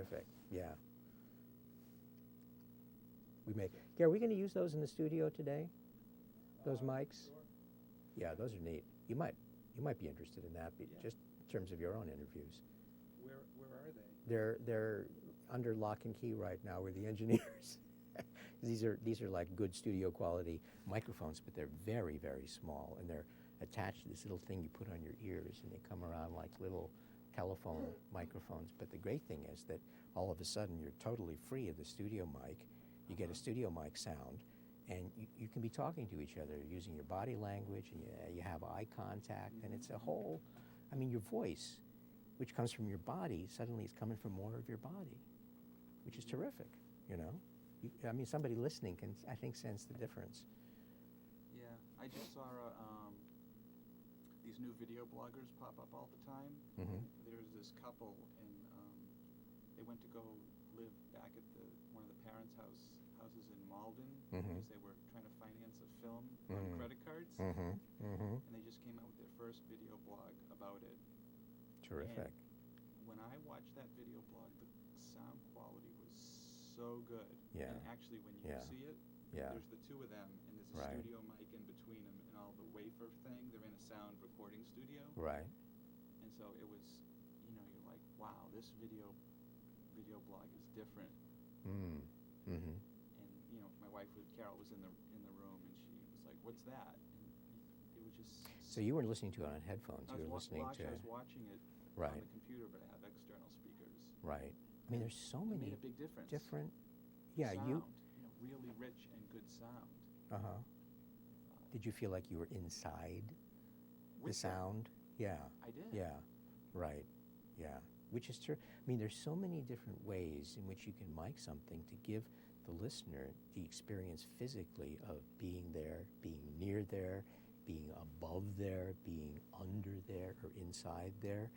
terrific. Yeah. Yeah, are we going to use those in the studio today? Those mics? Sure. Yeah, those are neat. You might be interested in that, Yeah. just in terms of your own interviews. Where are they? They're under lock and key right now with the engineers. These are like good studio quality microphones, but they're very, very small, and they're attached to this little thing you put on your ears, and they come around like little telephone microphones. But the great thing is that all of a sudden you're totally free of the studio mic. You get a studio mic sound, and you can be talking to each other using your body language, and you have eye contact, and it's a whole, I mean, your voice, which comes from your body, suddenly is coming from more of your body, which is terrific, you know? I mean, somebody listening can, I think, sense the difference. Yeah, I just saw these new video bloggers pop up all the time. Mm-hmm. There's this couple, and they went to go live back at one of the parents' houses in Malden Mm-hmm. because they were trying to finance a film on Mm-hmm. credit cards, Mm-hmm. Mm-hmm. and they just came out with their first video blog about it. Terrific. And when I watched that video blog, the sound quality was so good. Yeah. And actually, when you Yeah. see it, Yeah. there's the two of them, and there's a Right. studio mic in between them, and all the wafer thing. They're in a sound recording studio. Right. And so it was, you're like, wow, this video blog is different. Mm. Mm-hmm. And my wife, Carol, was in the room, and she was like, "What's that?" And it was just. So you weren't listening to it on headphones. I You were was listening to. I was watching it Right. on the computer, but I have external speakers. Right. I mean, there's so It many made a big difference. different. Yeah. Sound, really rich and good sound. Uh huh. Did you feel like you were inside the With them. sound? Yeah. I did. Yeah. Right. Yeah. Which is true. I mean, there's so many different ways in which you can mic something to give the listener the experience physically of being there, being near there, being above there, being under there, or inside there.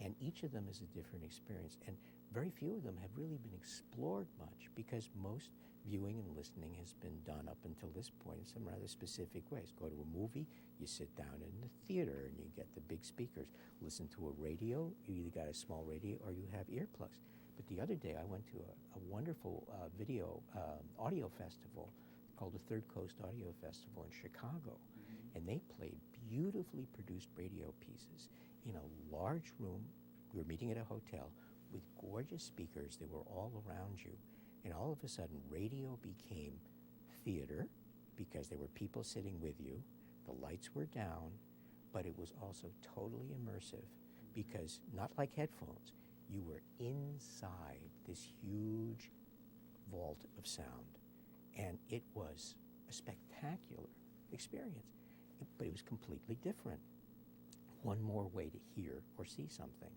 And each of them is a different experience. And very few of them have really been explored much, because most viewing and listening has been done up until this point in some rather specific ways. Go to a movie, you sit down in the theater and you get the big speakers. Listen to a radio, you either got a small radio or you have earplugs. But the other day I went to a wonderful audio festival called the Third Coast Audio Festival in Chicago. Mm-hmm. And they played beautifully produced radio pieces in a large room. We were meeting at a hotel with gorgeous speakers that were all around you. And all of a sudden, radio became theater because there were people sitting with you. The lights were down, but it was also totally immersive because, not like headphones, you were inside this huge vault of sound. And it was a spectacular experience, but it was completely different. One more way to hear or see something.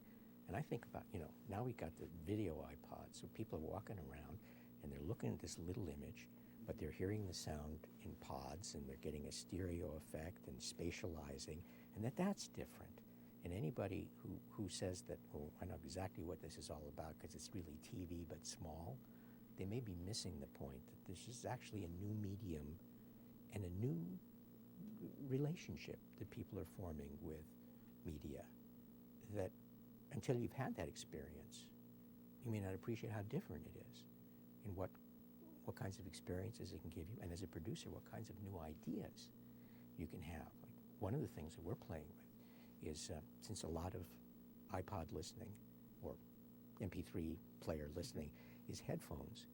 And I think about, now we've got the video iPod, so people are walking around and they're looking at this little image, but they're hearing the sound in pods, and they're getting a stereo effect and spatializing, and that's different. And anybody who says that, oh, I know exactly what this is all about because it's really TV but small, they may be missing the point that this is actually a new medium and a new relationship that people are forming with media, that until you've had that experience, you may not appreciate how different it is and what kinds of experiences it can give you, and as a producer, what kinds of new ideas you can have. Like, one of the things that we're playing with is, since a lot of iPod listening or MP3 player listening is headphones,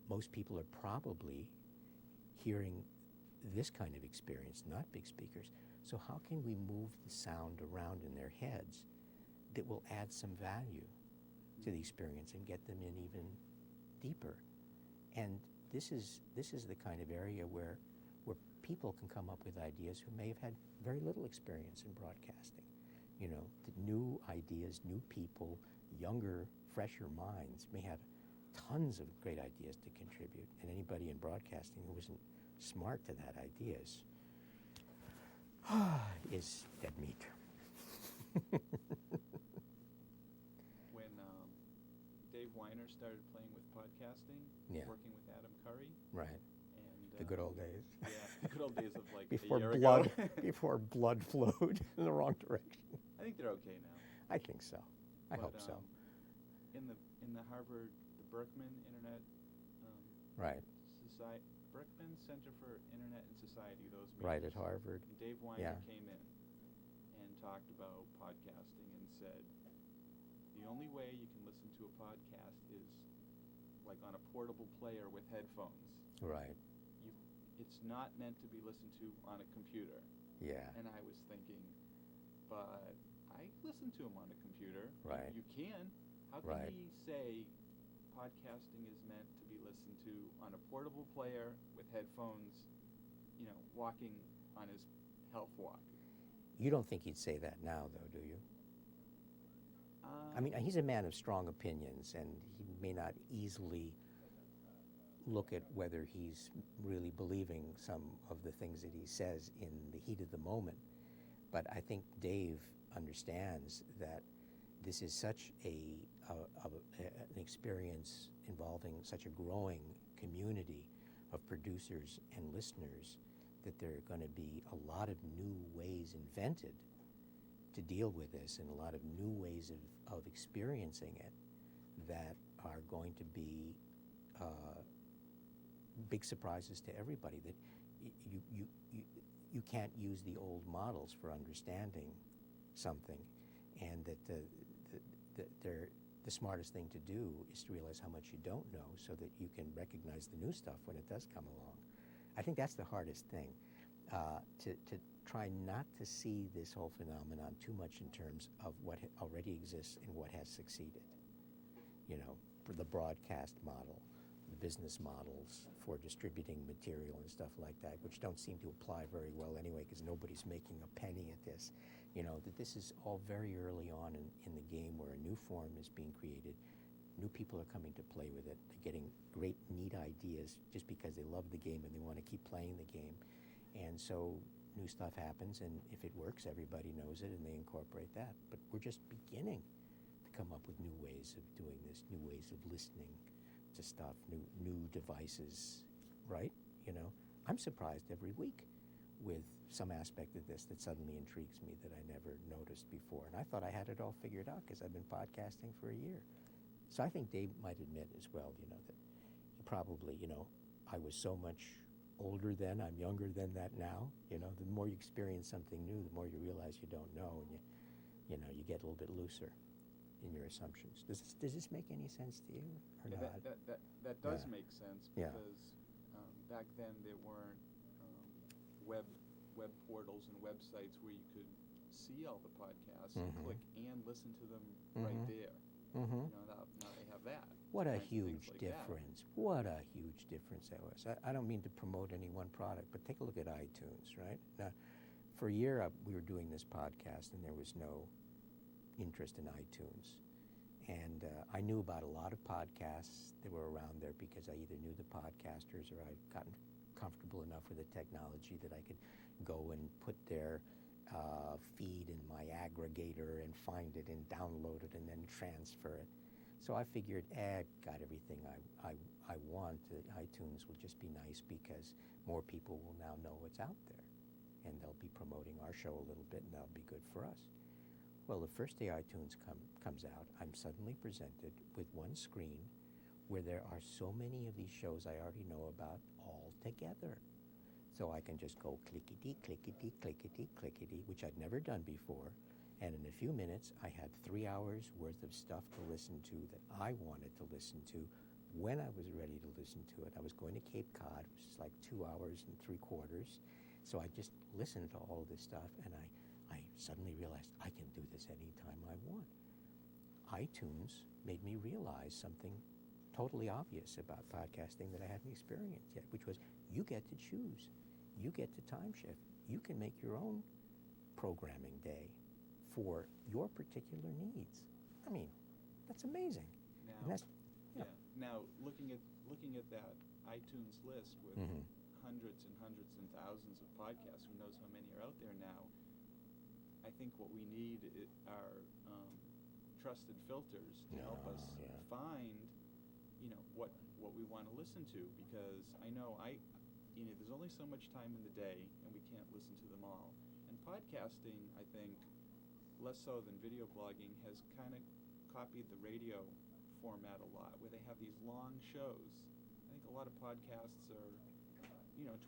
most people are probably hearing this kind of experience, not big speakers. So how can we move the sound around in their heads that will add some value to the experience and get them in even deeper? And this is the kind of area where people can come up with ideas who may have had very little experience in broadcasting. The new ideas, new people, younger, fresher minds may have tons of great ideas to contribute, and anybody in broadcasting who isn't smart to that ideas is dead meat. When Dave Weiner started playing with podcasting, Yeah. working with Adam Curry, Right. and The good old days. Yeah, the good old days of like Before a year blood, ago. before blood flowed in the wrong direction. I think they're okay now. I think so. I But, hope so. in the Harvard, the Berkman Internet Right. Society, Berkman Center for Internet and Society, those meetings. Right, at Harvard. And Dave Weiner Yeah. came in and talked about podcasting and said, the only way you can listen to a podcast is like on a portable player with headphones. Right. It's not meant to be listened to on a computer. Yeah. And I was thinking, but I listen to them on a computer. Right. You can. How can Right. he say podcasting is meant to be listened to on a portable player with headphones, walking on his health walk? You don't think he'd say that now, though, do you? I mean, he's a man of strong opinions, and he may not easily look at whether he's really believing some of the things that he says in the heat of the moment. But I think Dave understands that this is such an experience involving such a growing community of producers and listeners that there are going to be a lot of new ways invented to deal with this, and a lot of new ways of experiencing it that are going to be big surprises to everybody. That you can't use the old models for understanding something, and that the smartest thing to do is to realize how much you don't know, so that you can recognize the new stuff when it does come along. I think that's the hardest thing, to try not to see this whole phenomenon too much in terms of what already exists and what has succeeded. For the broadcast model, the business models for distributing material and stuff like that, which don't seem to apply very well anyway, because nobody's making a penny at this. That this is all very early on in the game, where a new form is being created. New people are coming to play with it. They're getting great, neat ideas just because they love the game and they want to keep playing the game. And so new stuff happens, and if it works, everybody knows it and they incorporate that. But we're just beginning to come up with new ways of doing this, new ways of listening to stuff, new devices, right? I'm surprised every week with some aspect of this that suddenly intrigues me that I never noticed before. And I thought I had it all figured out because I've been podcasting for a year. So I think Dave might admit as well, that he probably, I was so much older then, I'm younger than that now. The more you experience something new, the more you realize you don't know, and you get a little bit looser in your assumptions. Does this make any sense to you or Yeah, not? that does make sense, Yeah. because back then there weren't web portals and websites where you could see all the podcasts and click and listen to them right there. Mm-hmm. Now they have that. What a Kinds of huge things like that. difference. What a huge difference that was. I don't mean to promote any one product, but take a look at iTunes, right? Now, for a year, we were doing this podcast, and there was no interest in iTunes. And I knew about a lot of podcasts that were around there because I either knew the podcasters or I'd gotten comfortable enough with the technology that I could go and put their feed in my aggregator and find it and download it and then transfer it. So I figured, got everything I want. iTunes will just be nice because more people will now know what's out there, and they'll be promoting our show a little bit, and that'll be good for us. Well, the first day iTunes comes out, I'm suddenly presented with one screen where there are so many of these shows I already know about all together. So I can just go clickety, clickety, clickety, clickety, which I'd never done before. And in a few minutes, I had 3 hours worth of stuff to listen to that I wanted to listen to when I was ready to listen to it. I was going to Cape Cod, which is like 2 hours and 3/4. So I just listened to all of this stuff, and I suddenly realized I can do this anytime I want. iTunes made me realize something totally obvious about podcasting that I hadn't experienced yet, which was you get to choose. You get to time shift. You can make your own programming day for your particular needs. I mean, that's amazing. Now, And that's, Now, looking at that iTunes list with hundreds and thousands of podcasts, who knows how many are out there now? I think what we need are trusted filters to help us find, what we want to listen to, because I know there's only so much time in the day, and we can't listen to them all. And podcasting, I think, less so than video blogging, has kind of copied the radio format a lot, where they have these long shows. I think a lot of podcasts are,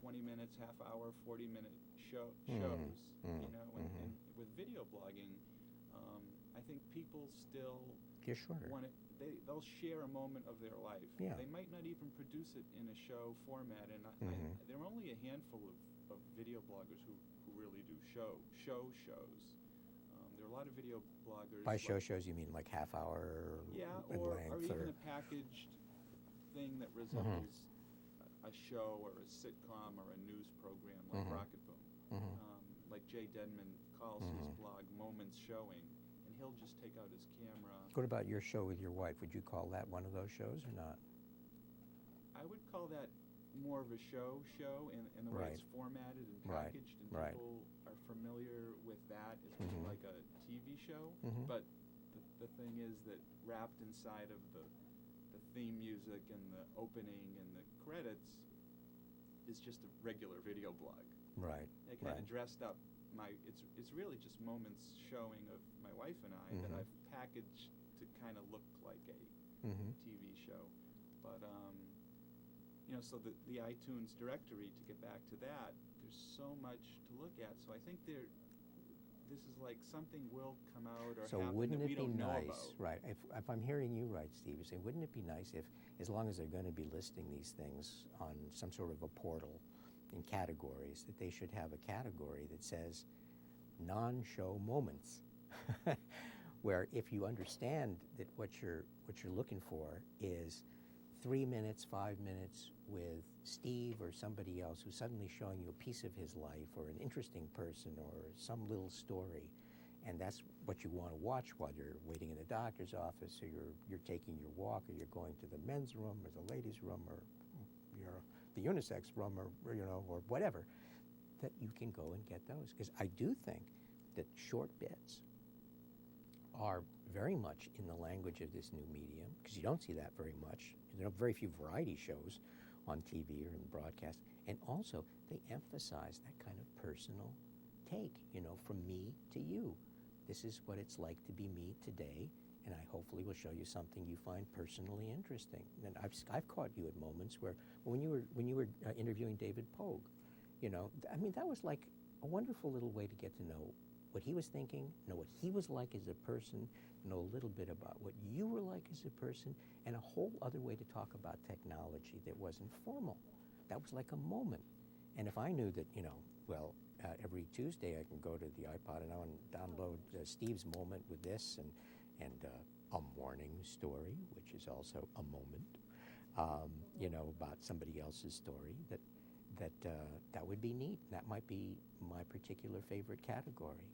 20 minutes, half hour, 40-minute shows. And with video blogging, I think people still want it. They'll share a moment of their life. Yeah. They might not even produce it in a show format, and there are only a handful of video bloggers who really do shows. There are a lot of video bloggers. By shows you mean like half hour in or length? Even a packaged thing that resembles a show or a sitcom or a news program like Rocket Boom. Like Jay Denman calls his blog Moments Showing, and he'll just take out his camera. What about your show with your wife? Would you call that one of those shows or not? I would call that more of a show, and the way it's formatted and packaged, and people are familiar with that as being like a TV show. But the thing is that wrapped inside of the theme music and the opening and the credits is just a regular video blog. Right. I kind of dressed up it's really just moments showing of my wife and I that I've packaged to kind of look like a TV show. But so the iTunes directory, to get back to that, there's so much to look at. So I think this is like something will come out or happen that we don't know about. So wouldn't it be nice, right, if I'm hearing you right, Steve, you're saying, wouldn't it be nice if, as long as they're going to be listing these things on some sort of a portal in categories, that they should have a category that says non-show moments, where if you understand that what you're looking for is 3 minutes, 5 minutes with Steve or somebody else who's suddenly showing you a piece of his life or an interesting person or some little story, and that's what you want to watch while you're waiting in the doctor's office, or you're taking your walk, or you're going to the men's room or the ladies' room, or the unisex room, or or whatever, that you can go and get those. Because I do think that short bits are very much in the language of this new medium, because you don't see that very much. There are very few variety shows on TV or in broadcast. And also, they emphasize that kind of personal take, from me to you. This is what it's like to be me today, and I hopefully will show you something you find personally interesting. And I've caught you at moments where, when you were interviewing David Pogue, that was like a wonderful little way to get to know what he was thinking, know what he was like as a person, know a little bit about what you were like as a person, and a whole other way to talk about technology that wasn't formal. That was like a moment. And if I knew that, every Tuesday I can go to the iPod and download Steve's moment with this and a morning story, which is also a moment, about somebody else's story, that would be neat. That might be my particular favorite category.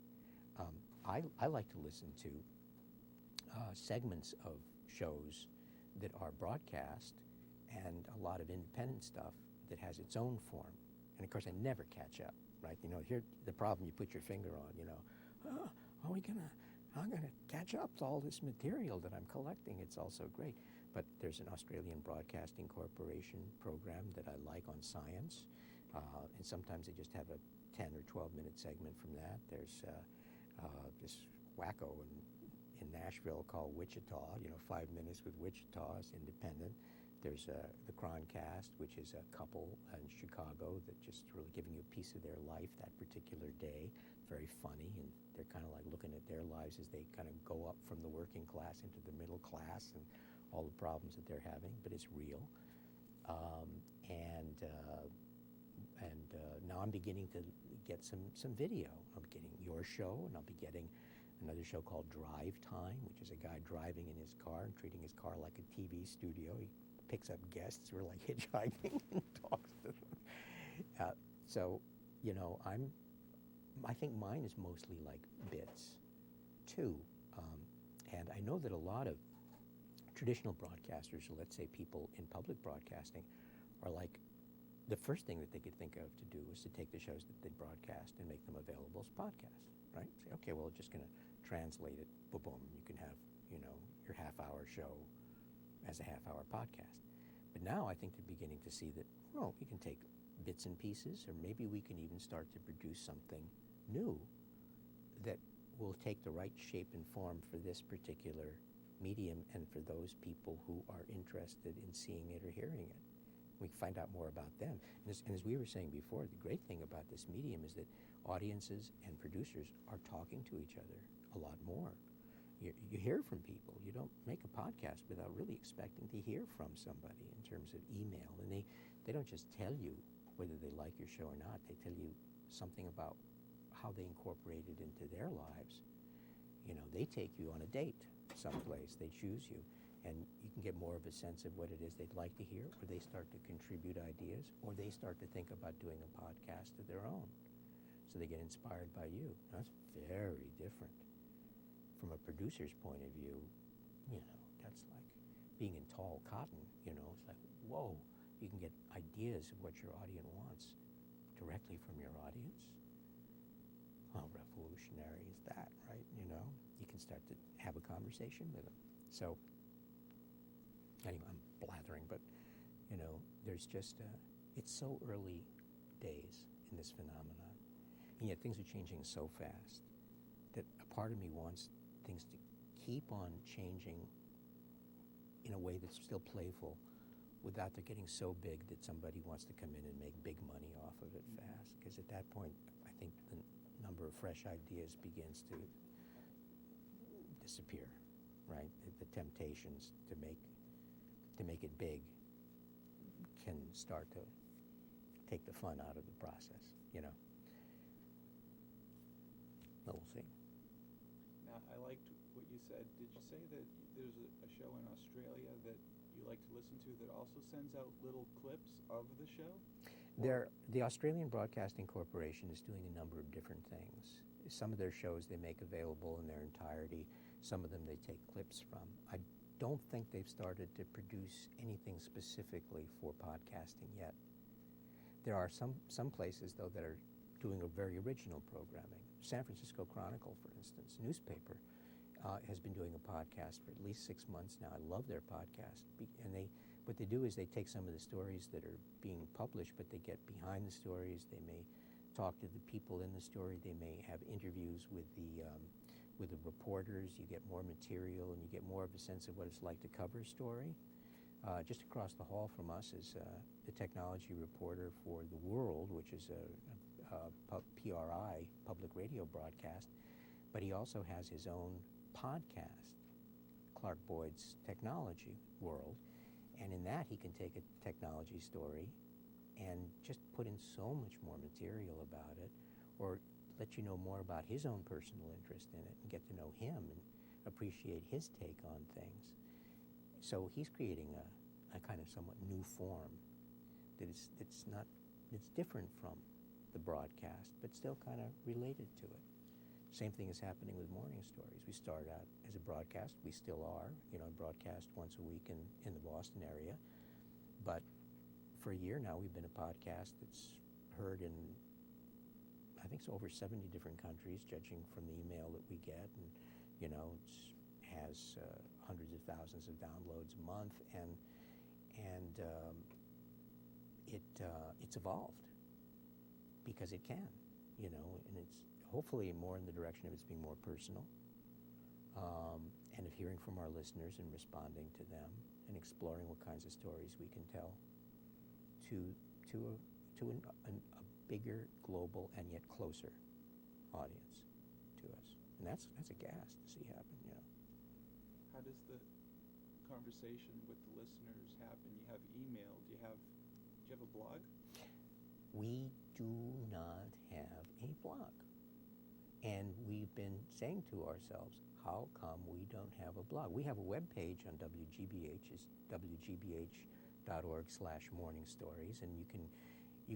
I like to listen to segments of shows that are broadcast and a lot of independent stuff that has its own form. And of course, I never catch up, right? Here, the problem you put your finger on, I'm gonna catch up to all this material that I'm collecting. It's all so great. But there's an Australian Broadcasting Corporation program that I like on science. And sometimes they just have a 10 or 12-minute segment from that. There's this wacko in Nashville called Wichita, 5 minutes with Wichita. It's independent. There's the Croncast, which is a couple in Chicago that just really giving you a piece of their life that particular day. Very funny, and they're kind of like looking at their lives as they kind of go up from the working class into the middle class and all the problems that they're having, but it's real. Now I'm beginning to get some video. I'm getting your show, and I'll be getting another show called Drive Time, which is a guy driving in his car and treating his car like a TV studio. He picks up guests who are like hitchhiking and talks to them. I think mine is mostly like bits, too. And I know that a lot of traditional broadcasters, or let's say people in public broadcasting, are like, the first thing that they could think of to do is to take the shows that they broadcast and make them available as podcasts, right? Say, okay, well, we're just going to translate it, boom, you can have, your half-hour show as a half-hour podcast. But now I think they're beginning to see that, we can take bits and pieces, or maybe we can even start to produce something new that will take the right shape and form for this particular medium and for those people who are interested in seeing it or hearing it. We can find out more about them. And as we were saying before, the great thing about this medium is that audiences and producers are talking to each other a lot more. You hear from people. You don't make a podcast without really expecting to hear from somebody in terms of email. And they don't just tell you whether they like your show or not. They tell you something about how they incorporate it into their lives. You know, they take you on a date someplace. They choose you. And you can get more of a sense of what it is they'd like to hear, or they start to contribute ideas, or they start to think about doing a podcast of their own. So they get inspired by you. That's very different. From a producer's point of view, you know, that's like being in tall cotton, you know. It's like, whoa, you can get ideas of what your audience wants directly from your audience. How revolutionary is that, right? You know, you can start to have a conversation with them. So anyway, I'm blathering, but, you know, there's just, it's so early days in this phenomenon, and yet things are changing so fast that a part of me wants things to keep on changing in a way that's still playful without they're getting so big that somebody wants to come in and make big money off of it fast. Because at that point, I think the number of fresh ideas begins to disappear, right? The temptations to make it big can start to take the fun out of the process, you know. But we'll see. Now, I liked what you said. Did you say that there's a show in Australia that you like to listen to that also sends out little clips of the show? The Australian Broadcasting Corporation is doing a number of different things. Some of their shows they make available in their entirety. Some of them they take clips from. I don't think they've started to produce anything specifically for podcasting yet. There are some places, though, that are doing a very original programming. San Francisco Chronicle, for instance, newspaper, has been doing a podcast for at least 6 months now. I love their podcast. And what they do is they take some of the stories that are being published, but they get behind the stories. They may talk to the people in the story. They may have interviews with the reporters. You get more material, and you get more of a sense of what it's like to cover a story. Just across the hall from us is the technology reporter for The World, which is a PRI, public radio broadcast, but he also has his own podcast, Clark Boyd's Technology World, and in that he can take a technology story and just put in so much more material about it, or let you know more about his own personal interest in it and get to know him and appreciate his take on things. So he's creating a kind of somewhat new form that it's different from the broadcast, but still kind of related to it. Same thing is happening with morning stories. We started out as a broadcast. We still are, you know, broadcast once a week in the Boston area. But for a year now, we've been a podcast that's heard in, I think it's over 70 different countries, judging from the email that we get. And, you know, it has hundreds of thousands of downloads a month, and it's evolved because it can, you know, and it's hopefully more in the direction of it's being more personal, and of hearing from our listeners and responding to them and exploring what kinds of stories we can tell to a bigger, global, and yet closer audience to us. And that's a gas to see happen, you know. How does the conversation with the listeners happen? You have email. Do you have a blog? We do not have a blog. And we've been saying to ourselves, how come we don't have a blog? We have a web page on WGBH, it's wgbh.org/morning stories, and you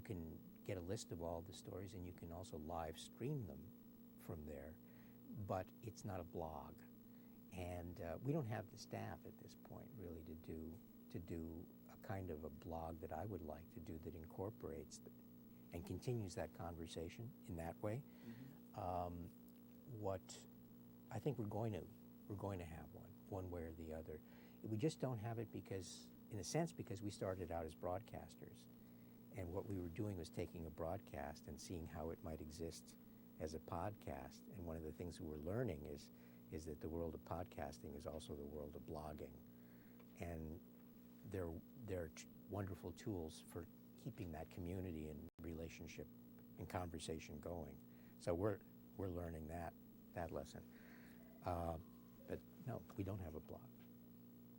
can get a list of all the stories, and you can also live stream them from there, but it's not a blog. And we don't have the staff at this point really to do a kind of a blog that I would like to do that incorporates and continues that conversation in that way. Mm-hmm. What I think we're going to have one way or the other. We just don't have it because we started out as broadcasters, and what we were doing was taking a broadcast and seeing how it might exist as a podcast. And one of the things we were learning is is that the world of podcasting is also the world of blogging, and they're wonderful tools for keeping that community and relationship and conversation going. So we're learning that lesson. But no, we don't have a blog.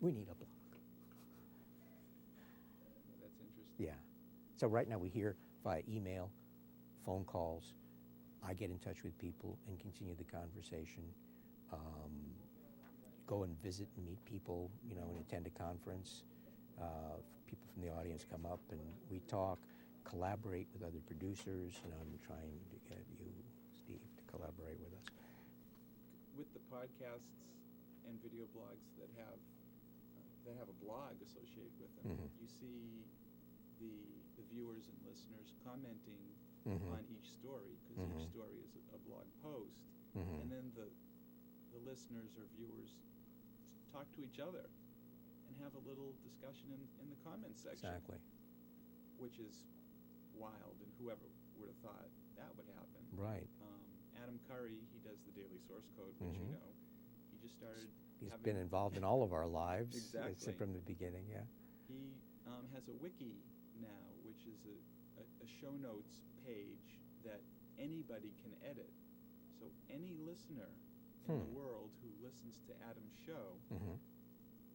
We need a blog. That's interesting. Yeah. So right now we hear via email, phone calls. I get in touch with people and continue the conversation. Go and visit and meet people, and attend a conference. People from the audience come up and we talk, collaborate with other producers. I'm trying to get you, Steve, to collaborate with us. With the podcasts and video blogs that have a blog associated with them, you see the viewers and listeners commenting on each story, because each story is a blog post, and then the listeners or viewers talk to each other and have a little discussion in the comments section. Exactly. Which is wild, and whoever would have thought that would happen. Right. Adam Curry, he does the Daily Source Code, which he just started. He's been involved in all of our lives. Exactly. From the beginning, yeah. He has a wiki now, which is a show notes page that anybody can edit. So any listener in the world who listens to Adam's show,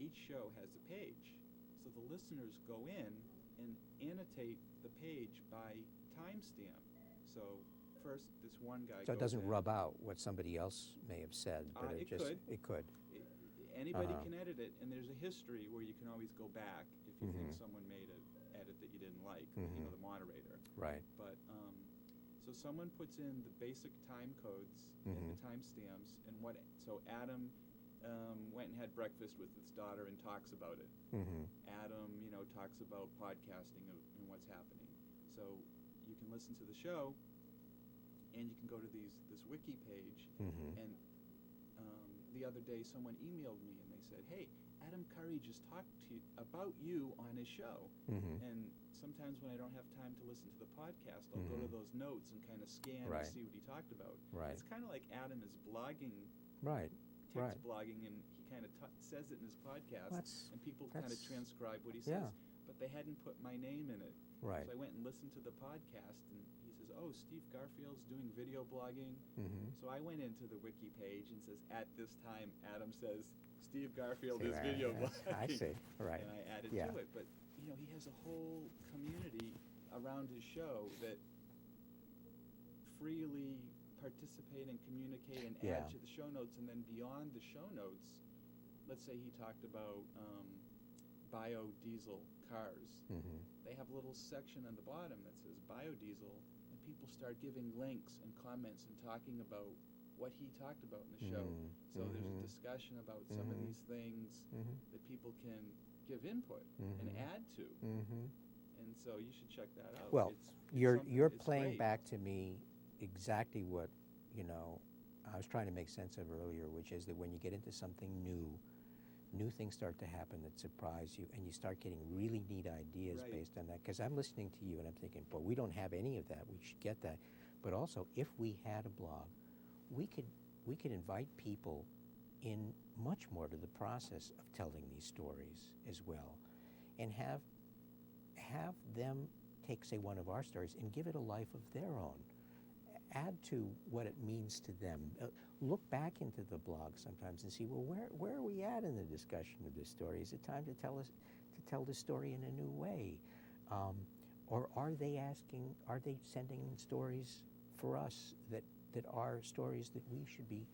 each show has a page. So the listeners go in and annotate the page by timestamp. So first, this one guy. So it doesn't goes in. rub out what somebody else may have said, but It could. Anybody can edit it, and there's a history where you can always go back if you think someone made an edit that you didn't like, the moderator. Right. But so someone puts in the basic time codes and the timestamps, and so Adam went and had breakfast with his daughter and talks about it. Adam, talks about podcasting and what's happening. So you can listen to the show, and you can go to this wiki page. And the other day, someone emailed me and they said, "Hey, Adam Curry just talked about you on his show." And sometimes when I don't have time to listen to the podcast, I'll go to those notes and kind of scan and see what he talked about. Right. It's kind of like Adam is blogging. Right. Text blogging, and he kind of says it in his podcast, and people kind of transcribe what he says, but they hadn't put my name in it. Right. So I went and listened to the podcast, and he says, "Oh, Steve Garfield's doing video blogging." So I went into the wiki page and says, "At this time, Adam says Steve Garfield is video blogging." I see. Right. And I added to it, but he has a whole community around his show that freely participate and communicate and add to the show notes, and then beyond the show notes, let's say he talked about biodiesel cars. They have a little section on the bottom that says biodiesel, and people start giving links and comments and talking about what he talked about in the show. So there's a discussion about some of these things that people can give input and add to. And so you should check that out. Well, it's you're playing great. back to me exactly what I was trying to make sense of earlier, which is that when you get into something new things start to happen that surprise you, and you start getting really neat ideas based on that. Because I'm listening to you and I'm thinking, well, we don't have any of that. We should get that. But also, if we had a blog, we could invite people in much more to the process of telling these stories as well, and have them take, say, one of our stories and give it a life of their own. Add to what it means to them. Look back into the blog sometimes and see, well, where are we at in the discussion of this story? Is it time to tell the story in a new way? Or are they sending in stories for us that are stories that we should be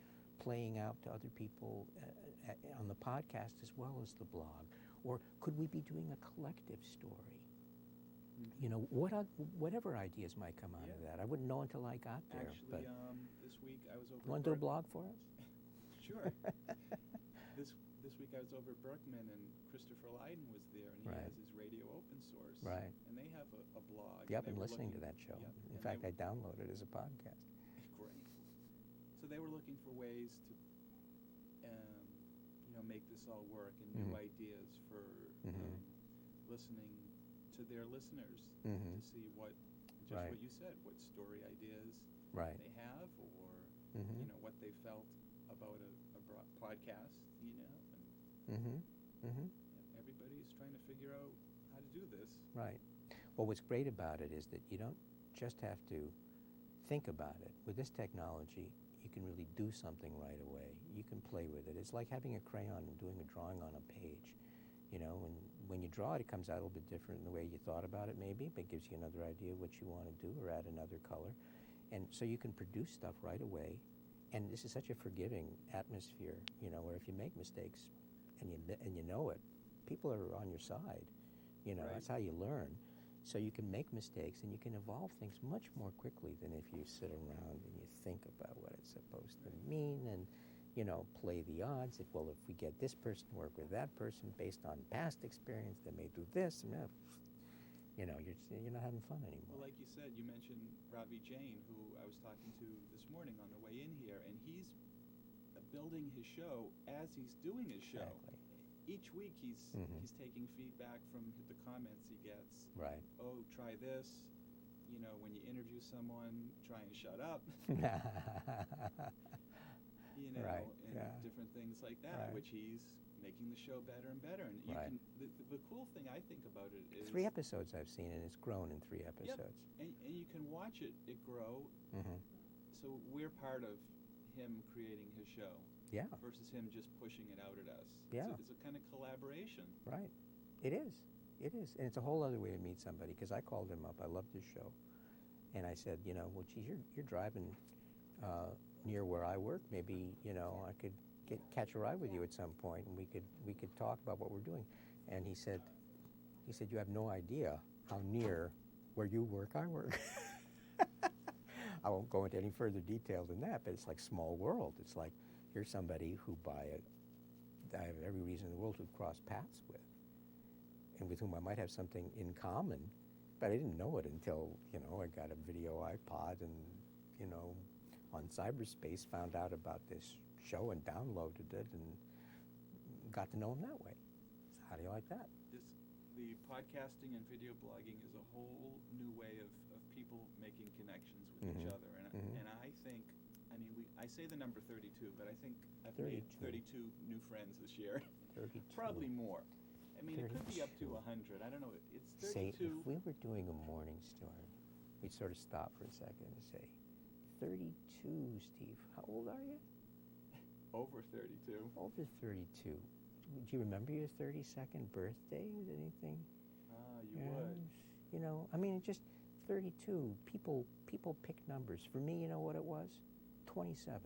playing out to other people on the podcast as well as the blog? Or could we be doing a collective story? Whatever ideas might come out of that. I wouldn't know until I got there. Actually, this week I was over. You want to do a blog for us? Sure. This week I was over at Berkman, and Christopher Lydon was there, and he has his Radio Open Source. Right. And they have a blog. Yep, I'm listening to that show. Yep, in fact, I downloaded it as a podcast. Great. So they were looking for ways to, make this all work, and new ideas for listening to their listeners to see what you said, what story ideas they have, or what they felt about a podcasts, you know, and everybody's trying to figure out how to do this. Right. Well, what's great about it is that you don't just have to think about it. With this technology, you can really do something right away. You can play with it. It's like having a crayon and doing a drawing on a page. You know, and when you draw it, it comes out a little bit different in the way you thought about it, maybe, but it gives you another idea what you want to do or add another color. And so you can produce stuff right away. And this is such a forgiving atmosphere, you know, where if you make mistakes and you know it, people are on your side. You know, That's how you learn. So you can make mistakes and you can evolve things much more quickly than if you sit around and you think about what it's supposed to mean and, you know, play the odds. If we get this person to work with that person based on past experience, they may do this. And you know, you're not having fun anymore. Well, like you said, you mentioned Ravi Jain, who I was talking to this morning on the way in here, and he's building his show as he's doing his show. Exactly. Each week he's taking feedback from the comments he gets. Right. Oh, try this. You know, when you interview someone, try and shut up. You know, and different things like that, which he's making the show better and better. And you can, the cool thing I think about it is 3 episodes I've seen, and it's grown in 3 episodes. Yep. And you can watch it grow. So we're part of him creating his show. Yeah. Versus him just pushing it out at us. Yeah. It's a kind of collaboration. Right. It is. It is. And it's a whole other way to meet somebody, because I called him up. I loved his show. And I said, you know, well, geez, you're driving near where I work. Maybe, you know, I could catch a ride with you at some point, and we could talk about what we're doing. And he said, you have no idea how near where you work I work. I won't go into any further detail than that, but it's like small world. It's like, here's somebody who I have every reason in the world to cross paths with, and with whom I might have something in common, but I didn't know it until, you know, I got a video iPod and, you know, on cyberspace found out about this show and downloaded it and got to know him that way. So how do you like that? The podcasting and video blogging is a whole new way of people making connections with each other. And I think, I mean, I say the number 32, but I think I've made 32 new friends this year. 32. Probably more. I mean, 32. It could be up to 100. I don't know. It's 32. Say, if we were doing a morning story, we'd sort of stop for a second and say, 32, Steve. How old are you? Over 32. Over 32. Do you remember your 32nd birthday? Is anything? You would. You know, I mean, just 32. People pick numbers. For me, you know what it was? 27.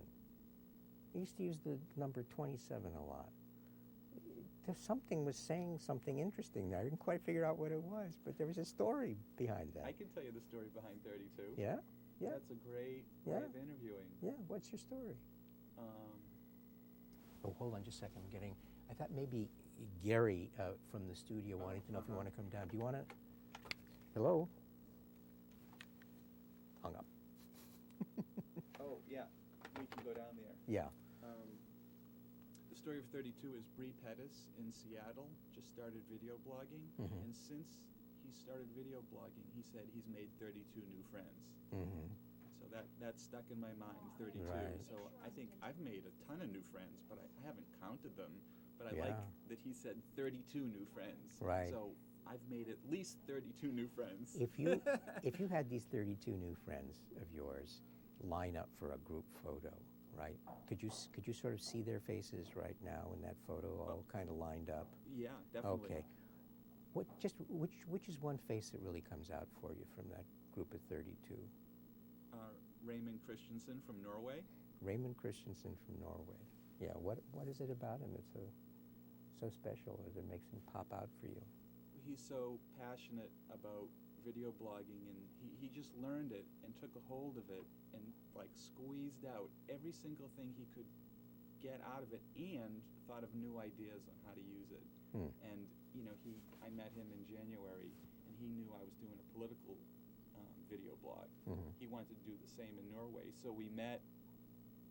I used to use the number 27 a lot. There's something was saying something interesting there. I didn't quite figure out what it was, but there was a story behind that. I can tell you the story behind 32. Yeah? Yeah. That's a great way of interviewing. Yeah, what's your story? Oh, hold on just a second. I thought maybe Gary from the studio wanting to know if you want to come down. Do you want to? Hello? Hung up. Oh, yeah. We can go down there. Yeah. The story of 32 is Bree Pettis in Seattle just started video blogging. And since he started video blogging, he said he's made 32 new friends. So that stuck in my mind, 32. Right. So I think I've made a ton of new friends, but I haven't counted them. But I like that he said 32 new friends. Right. So I've made at least 32 new friends. If you had these 32 new friends of yours line up for a group photo, right? Could you sort of see their faces right now in that photo, all kind of lined up? Yeah, definitely. Okay. Which is one face that really comes out for you from that group of 32? Raymond Christensen from Norway. Raymond Christensen from Norway. Yeah. What is it about him that's so special that it makes him pop out for you? He's so passionate about video blogging, and he just learned it and took a hold of it and like squeezed out every single thing he could get out of it and thought of new ideas on how to use it. And you know, I met him in January, and he knew I was doing a political video blog. He wanted to do the same in Norway, so we met,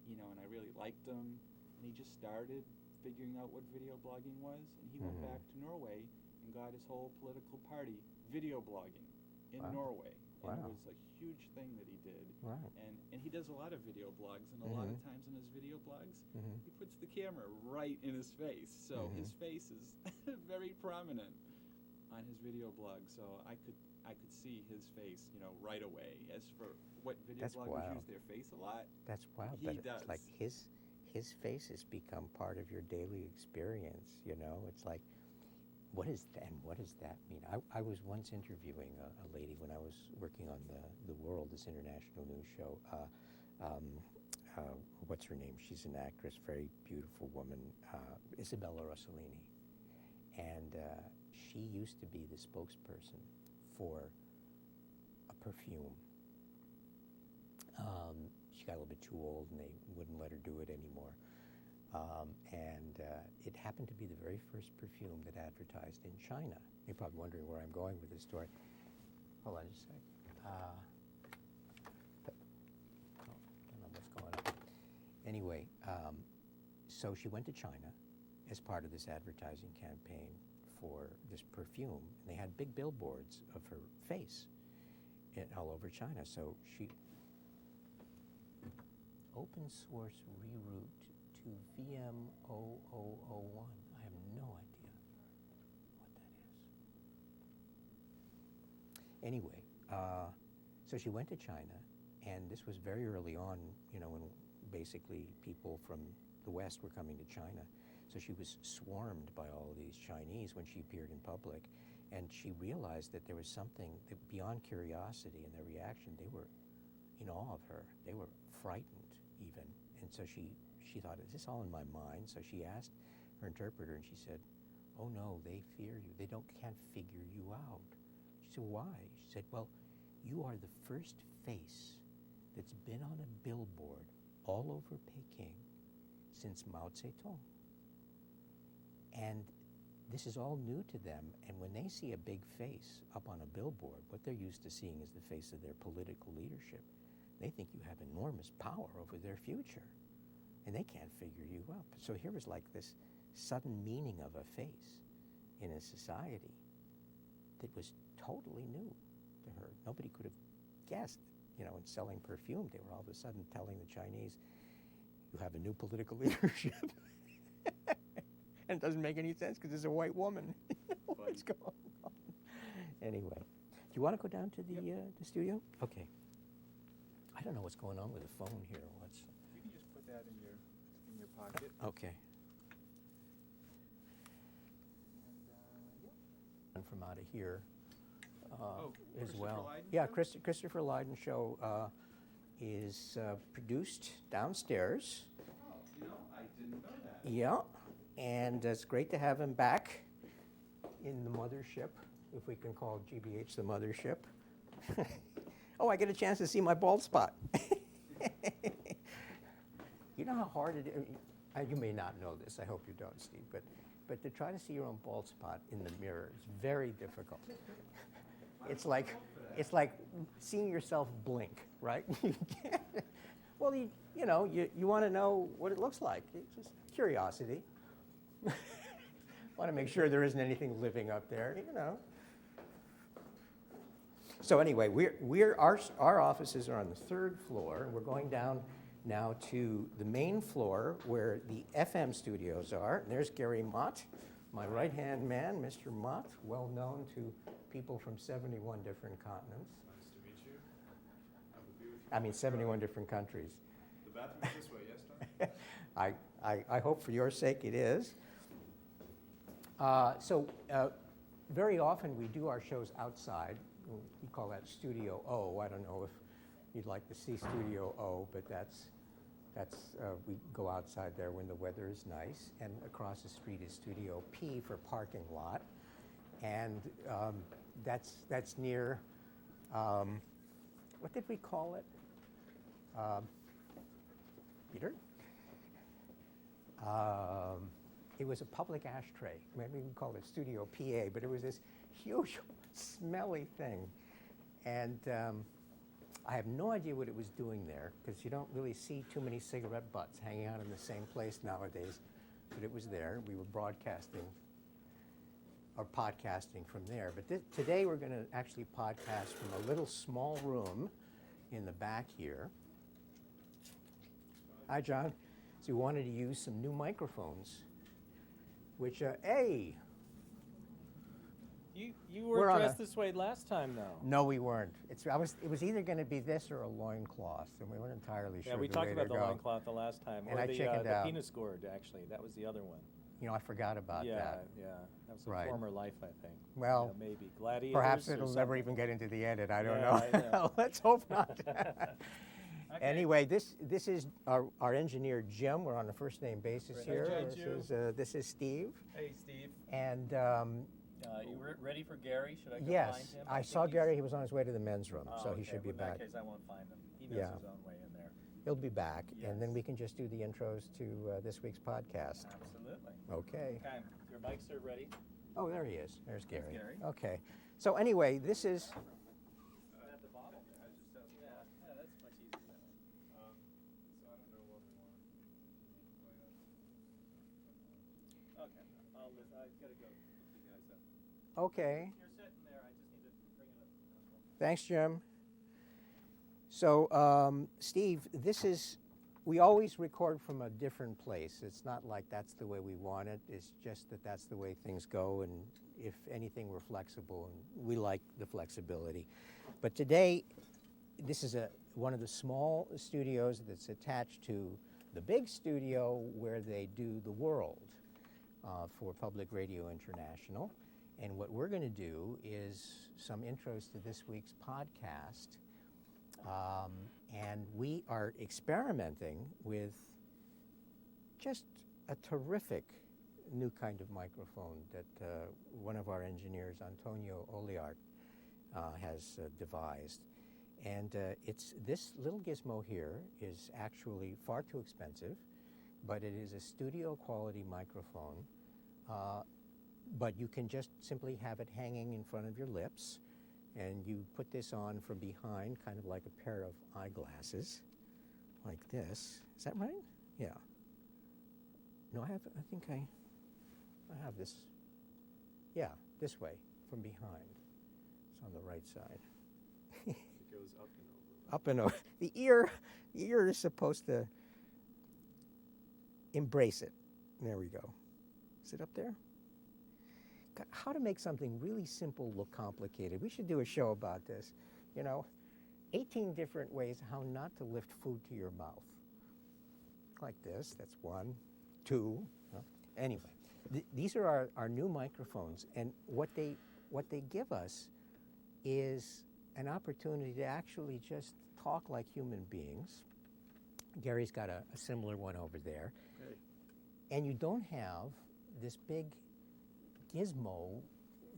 you know, and I really liked him, and he just started figuring out what video blogging was, and he went back to Norway and got his whole political party video blogging in Norway. And Wow. it was a huge thing that he did. Right. And he does a lot of video blogs, and a lot of times in his video blogs, he puts the camera right in his face. So his face is very prominent on his video blog. So I could see his face, right away. As for what video That's bloggers wild. use their face a lot, That's wild, he but does. it's like his face has become part of your daily experience, It's like, what does that mean? I was once interviewing a lady when I was working on The World, this international news show. What's her name? She's an actress, very beautiful woman, Isabella Rossellini. And she used to be the spokesperson for a perfume. She got a little bit too old and they wouldn't let her do it anymore. And it happened to be the very first perfume that advertised in China. You're probably wondering where I'm going with this story. Hold on just a sec. Don't know what's going on. Anyway, so she went to China as part of this advertising campaign for this perfume. And they had big billboards of her face all over China. So she open source reroute to VM0001. I have no idea what that is. Anyway, so she went to China, and this was very early on, when basically people from the West were coming to China. So she was swarmed by all of these Chinese when she appeared in public, and she realized that there was something that beyond curiosity and their reaction, they were in awe of her. They were frightened even. And so she thought, is this all in my mind? So she asked her interpreter, and she said, oh no, they fear you. They can't figure you out. She said, why? She said, well, you are the first face that's been on a billboard all over Peking since Mao Zedong. And this is all new to them, and when they see a big face up on a billboard, what they're used to seeing is the face of their political leadership. They think you have enormous power over their future, and they can't figure you out. So here was like this sudden meaning of a face in a society that was totally new to her. Nobody could have guessed, in selling perfume, they were all of a sudden telling the Chinese, you have a new political leadership. And it doesn't make any sense because it's a white woman. What's going on? Anyway, do you want to go down to the studio? Okay. I don't know what's going on with the phone here. You can just put that in your pocket. Okay. And from out of here as well. Yeah, Christopher Lydon show is produced downstairs. Oh, I didn't know that. Yeah, and it's great to have him back in the mothership, if we can call GBH the mothership. Oh, I get a chance to see my bald spot. You know how hard it is? You may not know this, I hope you don't, Steve, but to try to see your own bald spot in the mirror is very difficult. It's like seeing yourself blink, right? Well, you want to know what it looks like. It's just curiosity. Want to make sure there isn't anything living up there, So anyway, our offices are on the third floor, and we're going down now to the main floor where the FM studios are. And there's Gary Mott, my right-hand man, Mr. Mott, well known to people from 71 different continents. Nice to meet you. Happy to be with you. I mean, 71 different countries. The bathroom is this way, yes, Tom? I hope for your sake it is. So very often we do our shows outside. We call that Studio O. I don't know if you'd like to see Studio O, but that's we go outside there when the weather is nice. And across the street is Studio P for parking lot. And that's near, what did we call it? Peter? It was a public ashtray. Maybe we call it Studio PA, but it was this huge, smelly thing. And I have no idea what it was doing there, because you don't really see too many cigarette butts hanging out in the same place nowadays. But it was there. We were broadcasting are podcasting from there. But today we're going to actually podcast from a little small room in the back here. Hi, John. So we wanted to use some new microphones, which, hey! You were dressed this way last time, though. No, we weren't. It was either going to be this or a loincloth, and we weren't entirely sure. Yeah, we talked about the loincloth the last time, and or I chickened out. The penis gourd, actually. That was the other one. You know, I forgot about that. Yeah, that was a former life, I think. Well, yeah, maybe gladiators. Perhaps it'll never even get into the edit. I don't I know. Let's hope not. Okay. Anyway, this is our engineer Jim. We're on a first name basis here. This is Steve. Hey, Steve. And you ready for Gary? Should I go yes, find him? I saw Gary. He was on his way to the men's room, so he should be back. In that case, I won't find him. He knows his own way in there. He'll be back, and then Yes. we can just do the intros to this week's podcast. Absolutely. Okay. Okay, your mics are ready. Oh, there he is. There's Gary. Gary. Okay. So anyway, this is. At the bottom. Yeah, that's much easier. So I don't know what we want. Okay, I've got to go pick you guys up. Okay. You're sitting there. I just need to bring it up. Thanks, Jim. So, Steve, we always record from a different place. It's not like that's the way we want it. It's just that that's the way things go, and if anything, we're flexible, and we like the flexibility. But today, this is one of the small studios that's attached to the big studio where they do The World for Public Radio International. And what we're going to do is some intros to this week's podcast. And we are experimenting with just a terrific new kind of microphone that one of our engineers, Antonio Oliart, has devised. And this little gizmo here is actually far too expensive, but it is a studio quality microphone. But you can just simply have it hanging in front of your lips, and you put this on from behind, kind of like a pair of eyeglasses, like this. Is that right? Yeah. No, I think I have this. Yeah, this way, from behind. It's on the right side. It goes up and over. Up and over. The ear is supposed to embrace it. There we go. Is it up there? How to make something really simple look complicated. We should do a show about this. 18 different ways how not to lift food to your mouth. Like this, that's 1, 2. Anyway, these are our new microphones, and what they give us is an opportunity to actually just talk like human beings. Gary's got a similar one over there. Great. And you don't have this big gizmo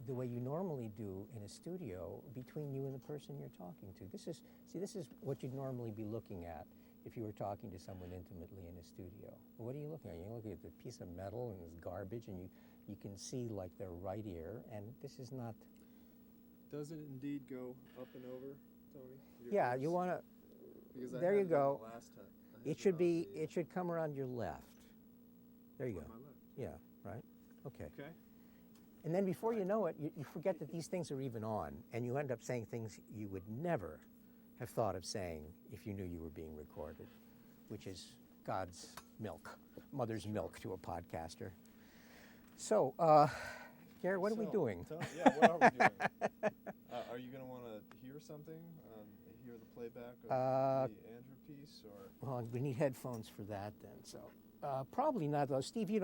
the way you normally do in a studio between you and the person you're talking to. This is what you'd normally be looking at if you were talking to someone intimately in a studio. What are you looking at? You're looking at the piece of metal and this garbage, and you can see like their right ear, and this is not. Does it indeed go up and over, Tony? Yeah, you want to. Because There I you had go. The last time. It should come around your left. There you go. My left. Yeah, right? Okay. Okay. And then before you know it, you forget that these things are even on, and you end up saying things you would never have thought of saying if you knew you were being recorded, which is God's milk, mother's milk to a podcaster. So, Gary, what are we doing? Yeah, what are we doing? Are you going to want to hear something? Hear the playback of the Andrew piece, or? Well, we need headphones for that then. So, probably not though. Steve, you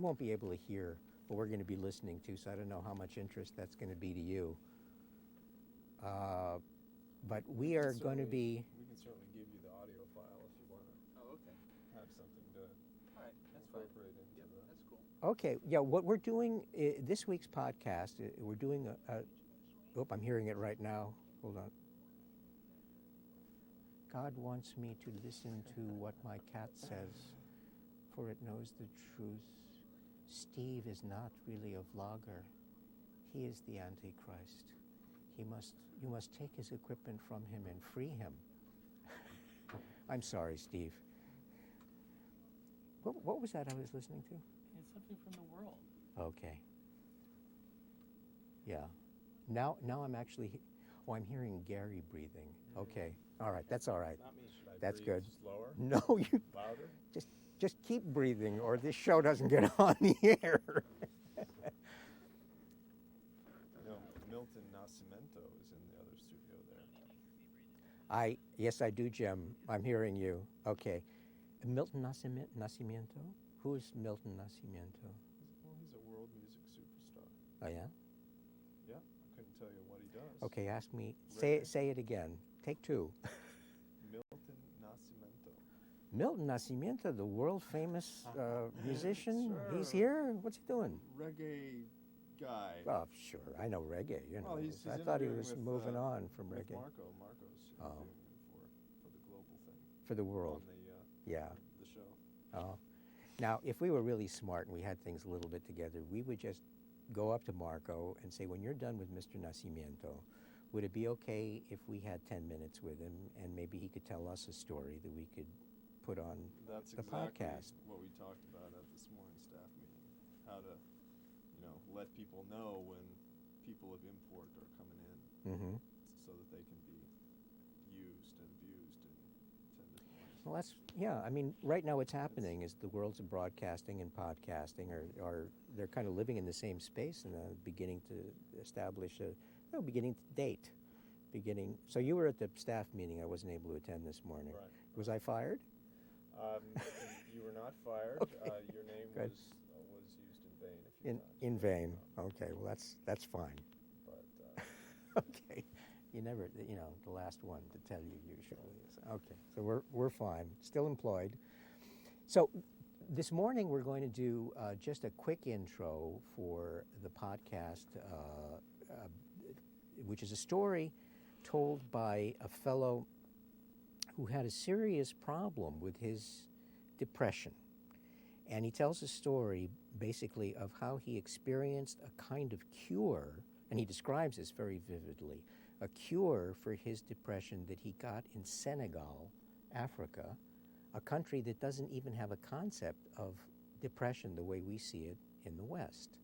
won't be able to hear what we're going to be listening to, so I don't know how much interest that's going to be to you. But we are going to be. We can certainly give you the audio file if you want to. Oh, okay. Have something to All right, that's fine. incorporate into Yep, the. that's cool. Okay, yeah, what we're doing, this week's podcast, we're doing I'm hearing it right now. Hold on. God wants me to listen to what my cat says, for it knows the truth. Steve is not really a vlogger. He is the Antichrist. You must take his equipment from him and free him. I'm sorry, Steve. What was that I was listening to? It's something from the world. Okay. Yeah. Now I'm actually, oh, I'm hearing Gary breathing. Okay. All right. That's all right. Not me. Should I That's breathe good. slower? No, you Louder? just keep breathing, or this show doesn't get on the air. You know, Milton Nascimento is in the other studio there. Yes, I do, Jim. I'm hearing you. Okay. Milton Nascimento? Who is Milton Nascimento? Well, he's a world music superstar. Oh, yeah? Yeah, I couldn't tell you what he does. Okay, ask me. Reggae? Say it again. Take two. Milton Nascimento. Milton Nascimento, the world famous musician. Sure. He's here. What's he doing? Reggae guy. Oh, sure. I know reggae. You know. Well, he's I thought he interviewing was with, moving on from with reggae. Marco's Oh. interviewing him for the global thing. For the world. On Yeah. the show. Oh. Now, if we were really smart and we had things a little bit together, we would just go up to Marco and say, when you're done with Mr. Nascimento, would it be okay if we had 10 minutes with him and maybe he could tell us a story that we could put on That's the exactly podcast? what we talked about at this morning's staff meeting. How to, let people know when people of import are coming in, Mm-hmm. so that they can be used and abused in 10 different ways. Well, that's, yeah, I mean, right now what's happening is the worlds of broadcasting and podcasting are they're kind of living in the same space and beginning to establish beginning to date. So you were at the staff meeting I wasn't able to attend this morning. Right. Was I fired? You were not fired. Okay. Your name Good. was used in vain a few times. In vain. Okay, well that's fine. But Okay, you never, the last one to tell you usually is, okay, so we're fine, still employed. So this morning we're going to do just a quick intro for the podcast, which is a story told by a fellow who had a serious problem with his depression. And he tells a story basically of how he experienced a kind of cure, and he describes this very vividly, a cure for his depression that he got in Senegal, Africa, a country that doesn't even have a concept of depression the way we see it in the West.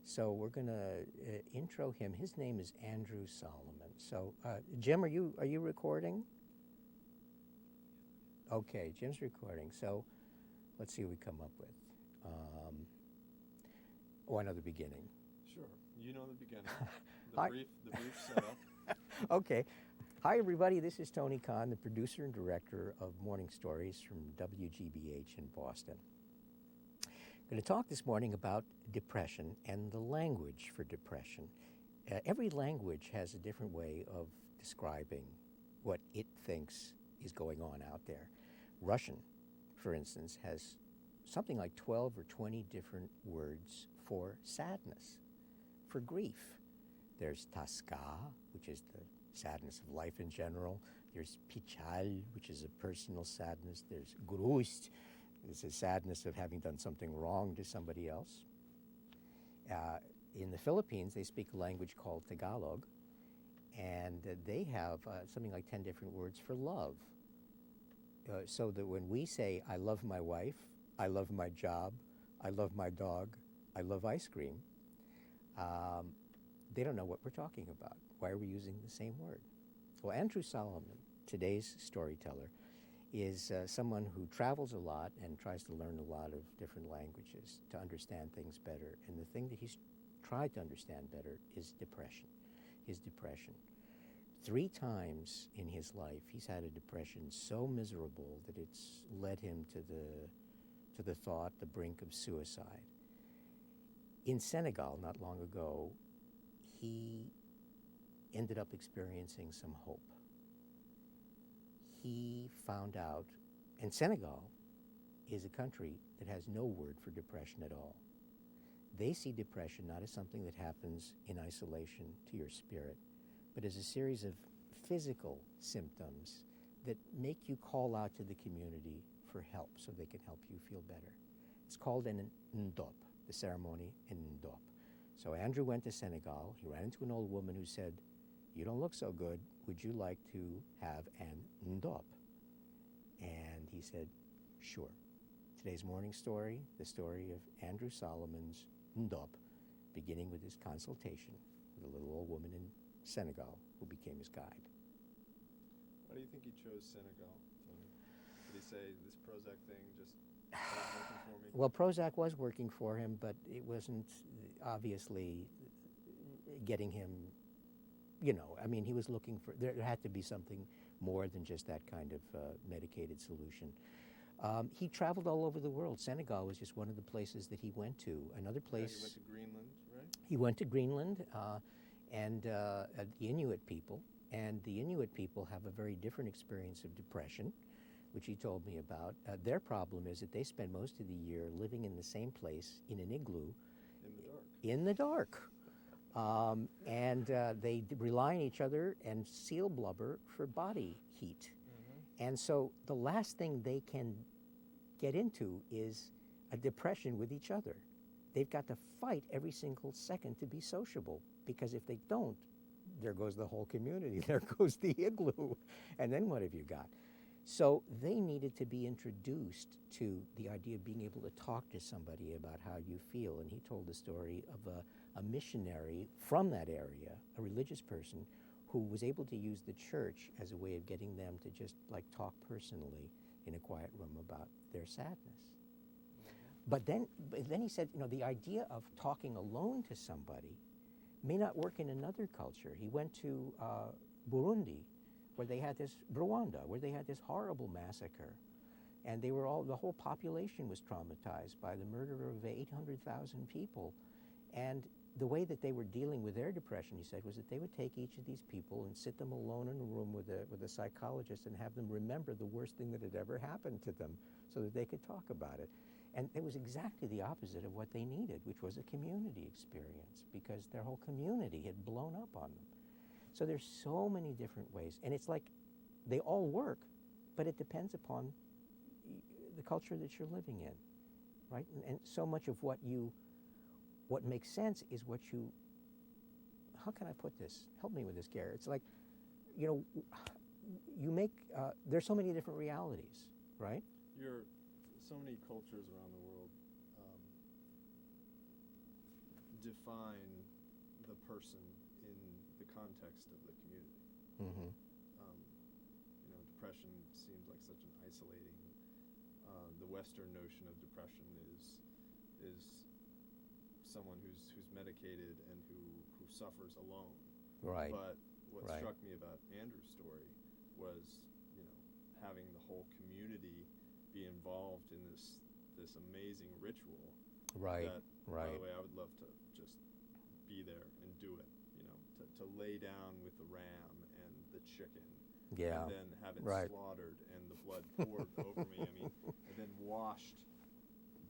So we're going to intro him. His name is Andrew Solomon. So Jim, are you recording? Okay, Jim's recording. So let's see what we come up with. I know the beginning. sure, you know the beginning, Hi. the brief setup. Okay. Hi, everybody. This is Tony Kahn, the producer and director of Morning Stories from WGBH in Boston. I'm going to talk this morning about depression and the language for depression. Every language has a different way of describing what it thinks is going on out there. Russian, for instance, has something like 12 or 20 different words for sadness, for grief. There's toska, which is the sadness of life in general. There's pichal, which is a personal sadness. There's grust, it's a sadness of having done something wrong to somebody else. In the Philippines, they speak a language called Tagalog, and they have something like 10 different words for love. So that when we say, I love my wife, I love my job, I love my dog, I love ice cream, they don't know what we're talking about. Why are we using the same word? Well, Andrew Solomon, today's storyteller, is someone who travels a lot and tries to learn a lot of different languages to understand things better. And the thing that he's tried to understand better is depression, his depression. 3 times in his life, he's had a depression so miserable that it's led him to the thought, the brink of suicide. In Senegal, not long ago, he ended up experiencing some hope. He found out, and Senegal is a country that has no word for depression at all. They see depression not as something that happens in isolation to your spirit, but as a series of physical symptoms that make you call out to the community for help so they can help you feel better. It's called an ndop, the ceremony in ndop. So Andrew went to Senegal. He ran into an old woman who said, "You don't look so good. Would you like to have an ndop?" And he said, "Sure." Today's morning story, the story of Andrew Solomon's ndop, beginning with his consultation with a little old woman in Senegal who became his guide. Why do you think he chose Senegal, Tony? Did he say this Prozac thing just not working for me? Well, Prozac was working for him, but it wasn't obviously getting him, I mean, he was looking for, there had to be something more than just that kind of medicated solution. He traveled all over the world. Senegal was just one of the places that he went to. Another place... Yeah, he went to Greenland, right? He went to Greenland and the Inuit people. And the Inuit people have a very different experience of depression, which he told me about. Their problem is that they spend most of the year living in the same place in an igloo. In the dark. And they rely on each other and seal blubber for body heat. And so the last thing they can get into is a depression with each other. They've got to fight every single second to be sociable, because if they don't, there goes the whole community, there goes the igloo, and then what have you got? So they needed to be introduced to the idea of being able to talk to somebody about how you feel. And he told the story of a missionary from that area, a religious person, who was able to use the church as a way of getting them to just like talk personally in a quiet room about their sadness. But then he said, the idea of talking alone to somebody may not work in another culture. He went to Burundi, where they had this, Rwanda, where they had this horrible massacre. And the whole population was traumatized by the murder of 800,000 people. And the way that they were dealing with their depression, he said, was that they would take each of these people and sit them alone in a room with a psychologist and have them remember the worst thing that had ever happened to them so that they could talk about it. And it was exactly the opposite of what they needed, which was a community experience, because their whole community had blown up on them. So there's so many different ways. And it's like they all work, but it depends upon the culture that you're living in, right? And so much of what makes sense is what you, how can I put this? Help me with this, Gary. It's like, you make, there's so many different realities, right? So many cultures around the world define the person in the context of the community. Mm-hmm. Depression seems like such an isolating. The Western notion of depression is someone who's medicated and who suffers alone. Right. But what Right. struck me about Andrew's story was, having the whole community be involved in this amazing ritual. Right. That, Right. by the way, I would love to just be there and do it. To lay down with the ram and the chicken. Yeah. And then have it Right. slaughtered and the blood poured over me. I mean, and then washed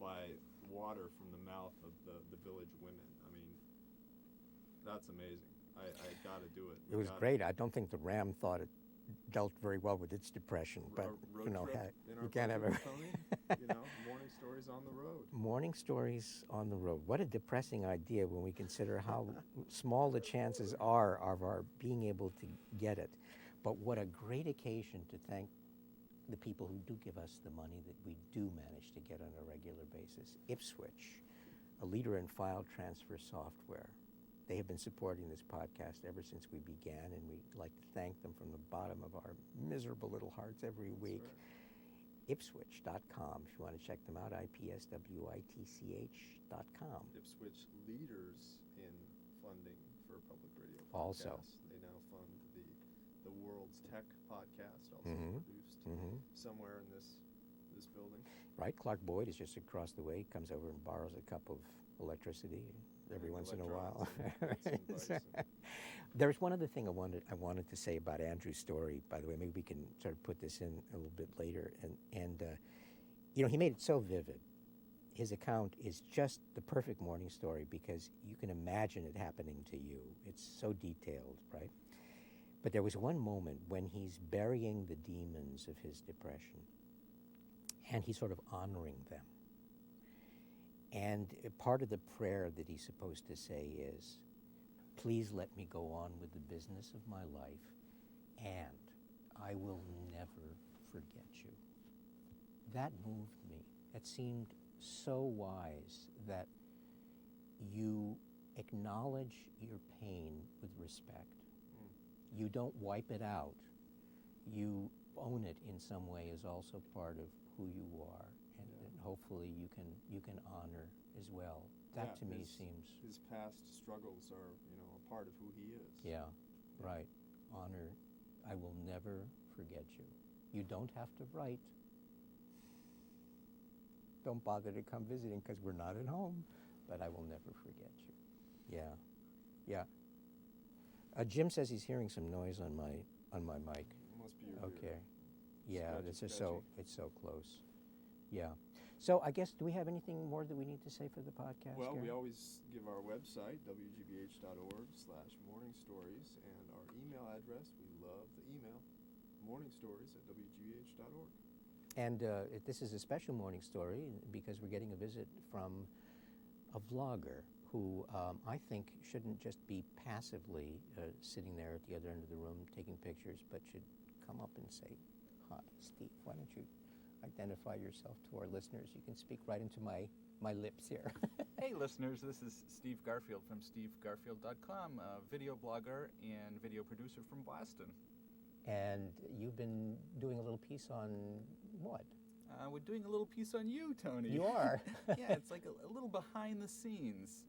by water from the mouth of the village women. I mean, that's amazing. I got to do it. It was great. I don't think the ram thought it dealt very well with its depression, but road trip in our you can't have budget, every Tony, morning stories on the road. Morning stories on the road. What a depressing idea when we consider how small the chances are of our being able to get it. But what a great occasion to thank the people who do give us the money that we do manage to get on a regular basis. Ipswich, a leader in file transfer software. They have been supporting this podcast ever since we began, and we'd like to thank them from the bottom of our miserable little hearts every week. Right. Ipswich.com, if you want to check them out, IPSWITCH.com. Ipswich leaders in funding for public radio podcasts. Also. They now fund the World's Tech podcast, also produced somewhere in this building. Right, Clark Boyd is just across the way. He comes over and borrows a cup of electricity every once in a while. There's one other thing I wanted to say about Andrew's story. By the way, maybe we can sort of put this in a little bit later. And he made it so vivid. His account is just the perfect morning story because you can imagine it happening to you. It's so detailed, right? But there was one moment when he's burying the demons of his depression, and he's sort of honoring them. And part of the prayer that he's supposed to say is, please let me go on with the business of my life, and I will never forget you. That moved me. It seemed so wise that you acknowledge your pain with respect. Mm. You don't wipe it out. You own it in some way as also part of who you are, and, Yeah. and hopefully you can honor as well. That Yeah, to me his, seems, his past struggles are, a part of who he is. yeah, right. Honor. I will never forget you. You don't have to write. Don't bother to come visiting because we're not at home, but I will never forget you. Yeah, yeah. Jim says he's hearing some noise on my mic. It must be your Okay. ear. Yeah, Scratchy, this is scratchy. it's so close. Yeah. So I guess, do we have anything more that we need to say for the podcast? Well, we Gary? always give our website, wgbh.org/morningstories, and our email address. We love the email, morningstories@wgbh.org. And this is a special morning story because we're getting a visit from a vlogger who I think shouldn't just be passively sitting there at the other end of the room taking pictures, but should come up and say, "Hi, Steve, why don't you identify yourself to our listeners?" You can speak right into my lips here. Hey listeners, this is Steve Garfield from stevegarfield.com, a video blogger and video producer from Boston. And you've been doing a little piece on what? We're doing a little piece on you, Tony. You are. Yeah, it's like a little behind the scenes.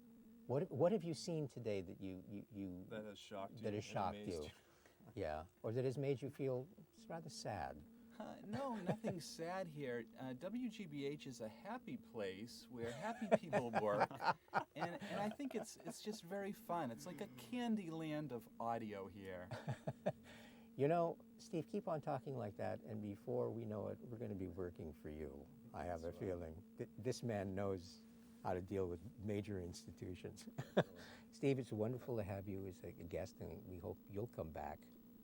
What have you seen today that you That has shocked you. that has and shocked amazed you? Yeah, or that has made you feel rather sad? No, nothing sad here. WGBH is a happy place where happy people work, and I think it's just very fun. It's like a candy land of audio here. You know, Steve, keep on talking like that, and before we know it, we're going to be working for you. I have a That's right. feeling that this man knows how to deal with major institutions. Really. Steve, it's wonderful to have you as a guest, and we hope you'll come back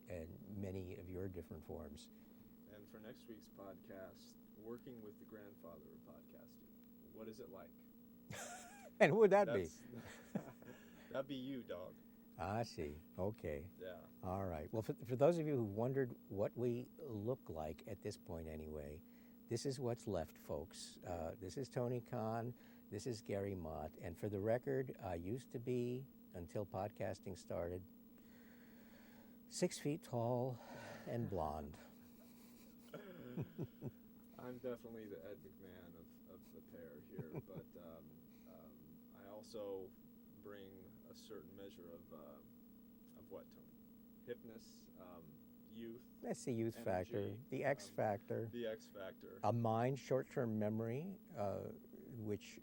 in many of your different forms. And for next week's podcast, working with the grandfather of podcasting. What is it like? And who would that be? That'd be you, dog. I see. Okay. Yeah. All right. Well, for those of you who wondered what we look like at this point anyway, this is what's left, folks. This is Tony Kahn. This is Gary Mott. And for the record, I used to be, until podcasting started, 6 feet tall and blonde. I'm definitely the Ed McMahon of the pair here, but I also bring a certain measure of what, Tony? Hipness, youth. That's the youth factor, energy, the X factor, The X factor. a mind, short-term memory, which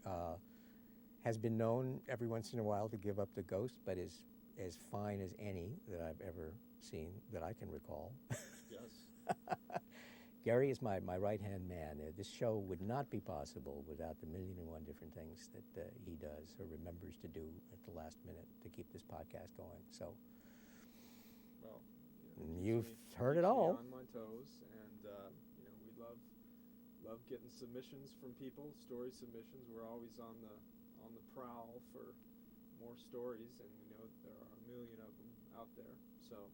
has been known every once in a while to give up the ghost, but is as fine as any that I've ever seen that I can recall. Yes. Gary is my right-hand man. This show would not be possible without the 1,000,001 different things that he does or remembers to do at the last minute to keep this podcast going. So Well, you've keeps heard it me all. on my toes, and we love getting submissions from people, story submissions. We're always on the prowl for more stories, and we know that there are a million of them out there. So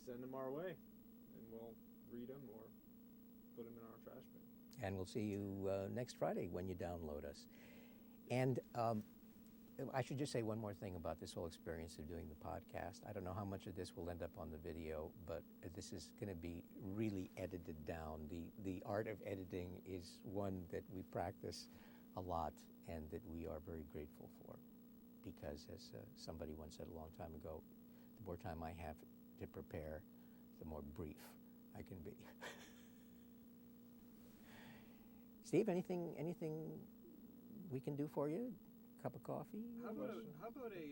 send them our way, and we'll read them or put them in our trash bin. And we'll see you next Friday when you download us. And I should just say one more thing about this whole experience of doing the podcast. I don't know how much of this will end up on the video, but this is going to be really edited down. The art of editing is one that we practice a lot and that we are very grateful for, because as somebody once said a long time ago, the more time I have to prepare, the more brief I can be. Steve, anything we can do for you? Cup of coffee? How about Question?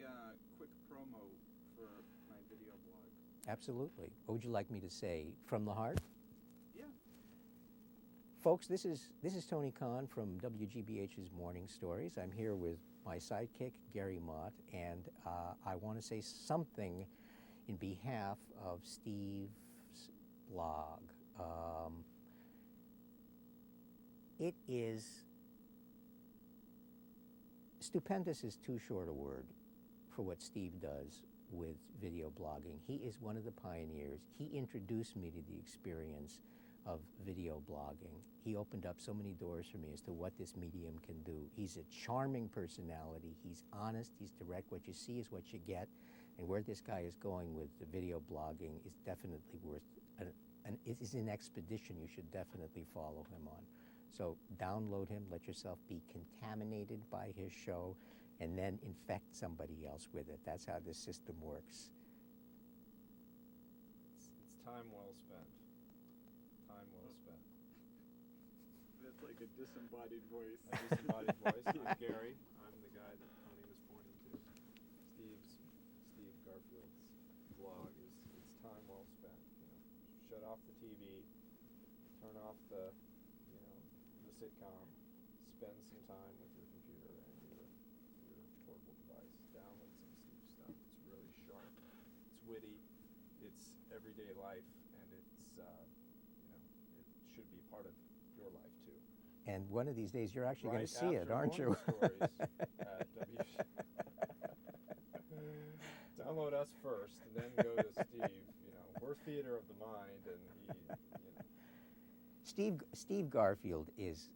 a quick promo for my video blog? Absolutely. What would you like me to say? From the heart? Yeah. Folks, this is Tony Kahn from WGBH's Morning Stories. I'm here with my sidekick, Gary Mott, and I want to say something in behalf of Steve's blog. It is stupendous is too short a word for what Steve does with video blogging. He is one of the pioneers. He introduced me to the experience of video blogging. He opened up so many doors for me as to what this medium can do. He's a charming personality. He's honest. He's direct. What you see is what you get. And where this guy is going with the video blogging is definitely worth it is an expedition you should definitely follow him on. So download him, let yourself be contaminated by his show, and then infect somebody else with it. That's how this system works. It's time well spent. Time well spent. That's like a disembodied voice. A disembodied voice. I'm Gary. I'm the guy that Tony was pointing to. Steve Garfield's blog is it's time well spent. Shut off the TV, turn off the sitcom, spend some time with your computer and your portable device. Download some Steve stuff. It's really sharp. It's witty. It's everyday life, and it should be part of your life too. And one of these days you're actually going to see it, Right aren't you? after Morning Stories at Download us first, and then go to Steve. We're theater of the mind, and Steve Garfield is,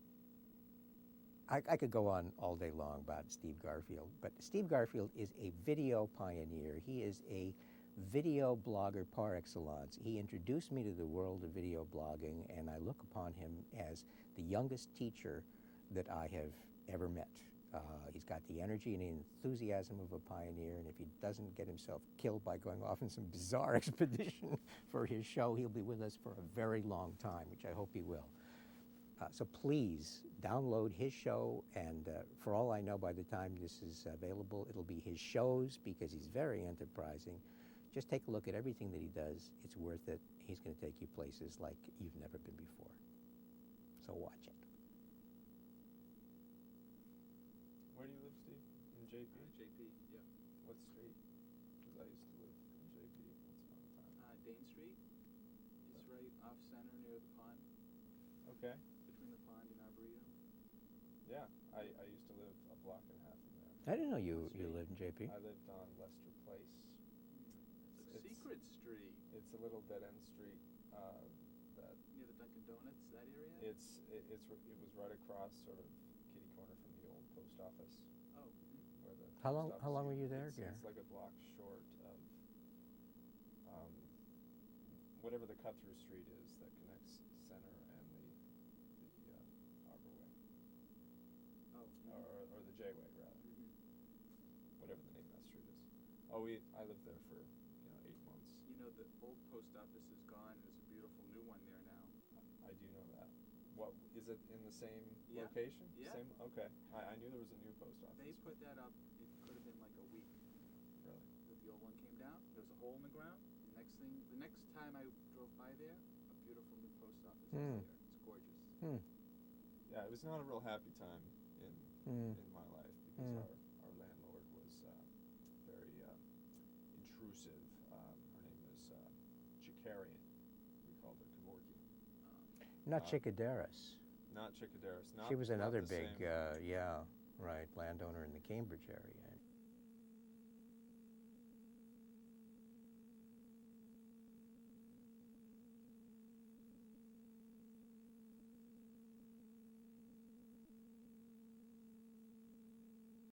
I could go on all day long about Steve Garfield, but Steve Garfield is a video pioneer. He is a video blogger par excellence. He introduced me to the world of video blogging, and I look upon him as the youngest teacher that I have ever met. He's got the energy and enthusiasm of a pioneer, and if he doesn't get himself killed by going off in some bizarre expedition for his show, he'll be with us for a very long time, which I hope he will. So please download his show, and for all I know, by the time this is available, it'll be his shows, because he's very enterprising. Just take a look at everything that he does. It's worth it. He's going to take you places like you've never been before. So watch it. Where do you live, Steve? In JP? JP, yeah. What street? Because I used to live in JP once upon a time. Dane Street is right off center near the pond, Okay. between the pond and Arboretum. Yeah, I used to live a block and a half from there. I didn't know you Street. lived in JP. I lived on Lester Place. It's a secret street It's a little dead-end street that near the Dunkin' Donuts, that area? it was right across sort of kitty corner from the old post office. Oh, Where the How long- post how long office- were you there, it's, Gary? It's like a block short of whatever the cut-through street is that connects Center and the Arbor Way, oh. or the J Way rather, whatever the name of that street is. Oh, I lived there for 8 months. The old post office is gone. There's a beautiful new one there now. I do know that. What is it in the same Yeah. location? Yeah. Same. Okay. I knew there was a new post office. They put that up, it could have been like a week Really? that the old one came down. There was a hole in the ground. The next time I drove by there, a beautiful new post office is there. It's gorgeous. Yeah, it was not a real happy time in my life because our landlord was very intrusive. Her name was Chicarian. We called her Kevorkian. Not Chickaderas. Not Chickaderas. Not, She was not another the big, same. landowner in the Cambridge area.